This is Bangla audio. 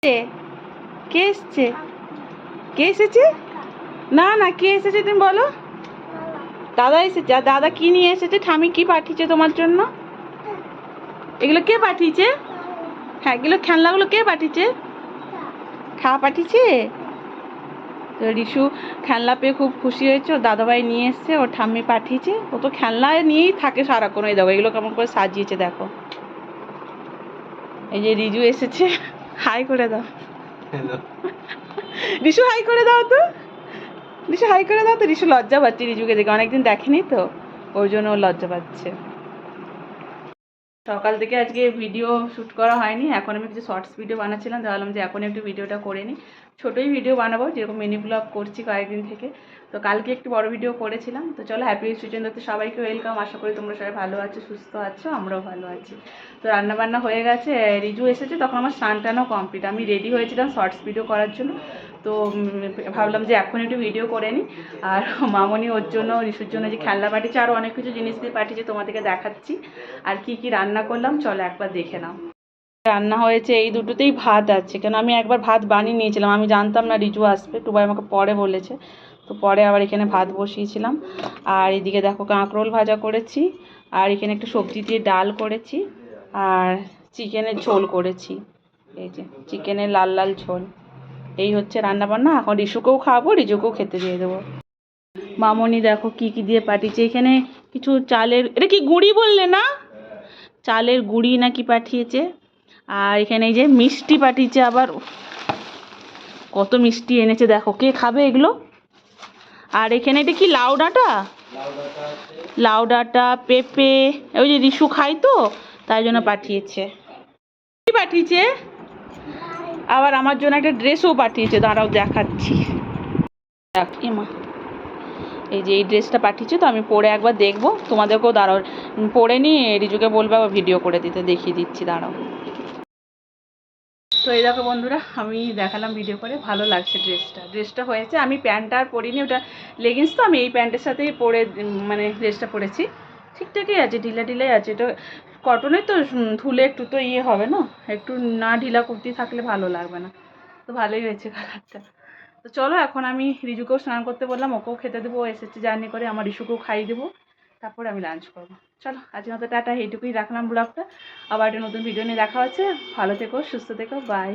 কে কে এসছে? কে এসেছে? না না, কে এসেছে তুমি বলো। দাদা এসেছে। আর দাদা কি নিয়ে এসেছে? ঠামি কি পাঠিয়েছে তোমার জন্য? এগুলো কে পাঠিয়েছে? হ্যাঁ, এগুলো খেলনাগুলো কে পাঠিয়েছে? খাওয়া পাঠিয়েছে। তো রিশু খেলনা পেয়ে খুব খুশি হয়েছে। ওর দাদাভাই নিয়ে এসছে, ওর ঠাম্মি পাঠিয়েছে। ও তো খেলনা নিয়েই থাকে সারাক্ষণ। এই দেখো এগুলো কেমন করে সাজিয়েছে দেখো। এই যে রিজু এসেছে, হাই করে দাও। রিশু হাই করে দাও তো। রিশু হাই করে দাও তো। রিশু লজ্জা পাচ্ছে রিজুকে দেখে, অনেকদিন দেখেনি তো, ওই জন্য ও লজ্জা পাচ্ছে। সকাল থেকে আজকে ভিডিও শ্যুট করা হয়নি। এখন আমি কিছু শর্টস ভিডিও বানাচ্ছিলাম, ভাবলাম যে এখন একটু ভিডিওটা করে নিই। ছোটোই ভিডিও বানাবো, যেরকম মিনি ব্লগ করছি কয়েকদিন থেকে। তো কালকে একটু বড় ভিডিও করেছিলাম। তো চলো, হ্যাপি সুচেন্দ্রতে সবাইকে ওয়েলকাম। আশা করি তোমরা সবাই ভালো আছো, সুস্থ আছো, আমরাও ভালো আছি। তো রান্নাবান্না হয়ে গেছে, রিজু এসেছে, তখন আমার স্নান টানও কমপ্লিট। আমি রেডি হয়েছিলাম শর্টস ভিডিও করার জন্য। তো ভাবলাম যে এখন একটু ভিডিও করে নিই। আর মামনি ওর জন্য, রিশুর জন্য যে খেলনা পাঠিয়েছে, আরও অনেক কিছু জিনিস দিয়ে পাঠিয়েছে, তোমাদেরকে দেখাচ্ছি। আর কি কি রান্না করলাম চলো একবার দেখে নাও। রান্না হয়েছে এই দুটোতেই ভাত আছে, কেন আমি একবার ভাত বানিয়ে নিয়েছিলাম। আমি জানতাম না রিজু আসবে, টুবাই আমাকে পরে বলেছে। তো পরে আবার এখানে ভাত বসিয়েছিলাম। আর এদিকে দেখো কাঁকরোল ভাজা করেছি। আর এখানে একটু সবজি দিয়ে ডাল করেছি। আর চিকেনের ঝোল করেছি। এই যে চিকেনের লাল লাল ঝোল। এই হচ্ছে রান্না বান্না। এখন রিশুকেও খাওয়াবো, রিজুকেও খেতে দিয়ে দেবো। মামনি দেখো কি কি দিয়ে পাঠিয়েছে। এখানে কিছু চালের, এটা কি গুঁড়ি বললে না? চালের গুঁড়ি নাকি পাঠিয়েছে। আর এখানে এই যে মিষ্টি পাঠিয়েছে আবার। কত মিষ্টি এনেছে দেখো, কে খাবে এগুলো? আর এখানে এটা কি লাউ ডাঁটা? লাউ ডাঁটা, পেঁপে। ওই যে রিশু খাই তো, তাই জন্য পাঠিয়েছে। কি পাঠিয়েছে? আবার আমার জন্য একটা ড্রেসও পাঠিয়েছে, দাঁড়াও দেখাচ্ছি। এমা, এই যে এই ড্রেসটা পাঠিয়েছে, তো আমি পরে একবার দেখবো, তোমাদেরকেও দাঁড়াও পরে নিয়ে রিজুকে বলবো আবার ভিডিও করে দিতে, দেখিয়ে দিচ্ছি দাঁড়াও। তো এই দেখো বন্ধুরা, আমি দেখালাম ভিডিও করে, ভালো লাগছে ড্রেসটা হয়েছে। আমি প্যান্টটা আর পরিনি, ওটা লেগিংস, তো আমি এই প্যান্টের সাথেই পরে মানে ড্রেসটা পরেছি। ঠিকঠাকই আছে, ঢিলা ঢিলাই আছে। এটা কটনের তো, ধুলে একটু তো ইয়ে হবে না, একটু না ঢিলা কুর্তি থাকলে ভালো লাগবে না। তো ভালোই হয়েছে কালারটা। তো চলো, এখন আমি রিজুকেও স্নান করতে বললাম, ওকেও খেতে দেবো, এসেছে জার্নি করে, আমার রিশুকেও খাইয়ে দেবো, তারপরে আমি লাঞ্চ করবো। চলো আজকের মতো টাটা, এইটুকুই রাখলাম ব্লগটা। আবার একটা নতুন ভিডিও নিয়ে দেখা হচ্ছে। ভালো থেকো, সুস্থ থেকো, বাই।